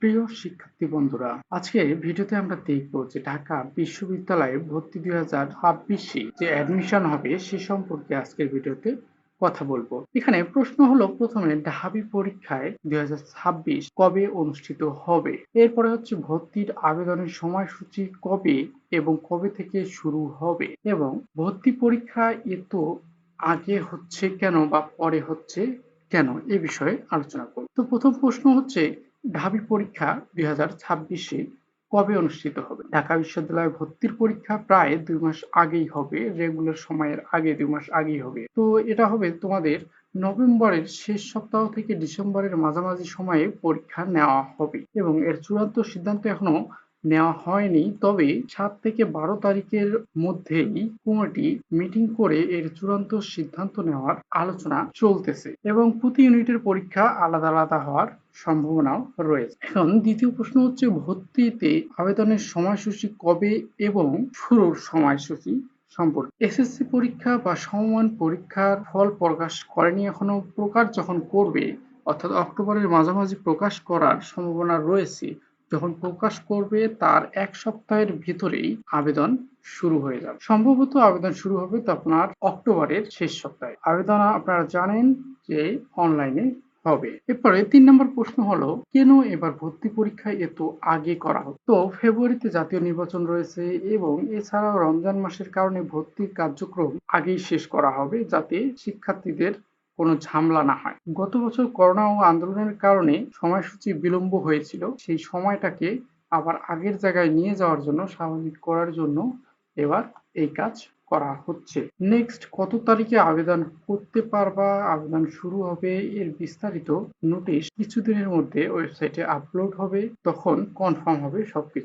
প্রিয় শিক্ষার্থী বন্ধুরা, আজকের ভিডিওতে আমরা দেখব যে ঢাকা বিশ্ববিদ্যালয়ে ভর্তি 2026 যে অ্যাডমিশন হবে সে সম্পর্কে আজকের ভিডিওতে কথা বলবো। এখানে প্রশ্ন হলো, প্রথমে ঢাবি পরীক্ষায় 2026 কবে অনুষ্ঠিত হবে, এরপরে হচ্ছে ভর্তির আবেদনের সময়সূচি কবে এবং কবে থেকে শুরু হবে, এবং ভর্তি পরীক্ষা এত আগে হচ্ছে কেন বা পরে হচ্ছে কেন, এ বিষয়ে আলোচনা করব। তো প্রথম প্রশ্ন হচ্ছে, ঢাবি পরীক্ষা 2026 কবে অনুষ্ঠিত হবে? ঢাকা বিশ্ববিদ্যালয়ে ভর্তির পরীক্ষা প্রায় 2 মাস আগেই হবে, রেগুলার সময়ের আগে 2 মাস আগেই হবে। তো এটা হবে তোমাদের নভেম্বরের শেষ সপ্তাহ থেকে ডিসেম্বরের মাঝামাঝি সময়ে পরীক্ষা নেওয়া হবে, এবং এর চূড়ান্ত সিদ্ধান্ত এখনো নেওয়া হয়নি। তবে 7 থেকে 12 তারিখের মধ্যেই কমিটি মিটিং করে এর চূড়ান্ত সিদ্ধান্ত নেওয়ার আলোচনা চলতেছে, এবং প্রতি ইউনিটের পরীক্ষা আলাদা আলাদা হওয়ার সম্ভাবনাও রয়েছে। এখন দ্বিতীয় প্রশ্ন হচ্ছে, ভর্তিতে আবেদনের সময়সূচি কবে এবং শুরুর সময়সূচি সম্পর্কে। এসএসসি পরীক্ষা বা সমমান পরীক্ষার ফল প্রকাশ করেনি এখনো, প্রকাশ যখন করবে অর্থাৎ অক্টোবরের মাঝামাঝি প্রকাশ করার সম্ভাবনা রয়েছে। যখন প্রকাশ করবে তার 1 সপ্তাহের ভিতরেই আবেদন শুরু হয়ে যাবে। সম্ভবত আবেদন শুরু হবে তো আপনার অক্টোবরের শেষ সপ্তাহে। আবেদন আপনারা জানেন যে অনলাইনে হবে। এরপরে 3 নম্বর প্রশ্ন হলো, কেন এবার ভর্তি পরীক্ষা এত আগে করা হচ্ছে? তো ফেব্রুয়ারিতে জাতীয় নির্বাচন রয়েছে, এবং এছাড়াও রমজান মাসের কারণে ভর্তির কার্যক্রম আগেই শেষ করা হবে, যাতে শিক্ষার্থীদের কোনো ঝামেলা না হয়। গত বছর করোনা ও আন্দোলনের কারণে সময়সূচি বিলম্ব হয়েছিল, সেই সময়টাকে আবার আগের জায়গায় নিয়ে যাওয়ার জন্য, স্বাভাবিক করার জন্য এবার এই কাজ করা হচ্ছে। নেক্সট, কত তারিখে আবেদন করতে পারবা, আবেদন শুরু হবে, এর বিস্তারিত নোটিশ কিছুদিনের মধ্যে ওয়েবসাইটে আপলোড হবে, তখন কনফার্ম হবে সবকিছু।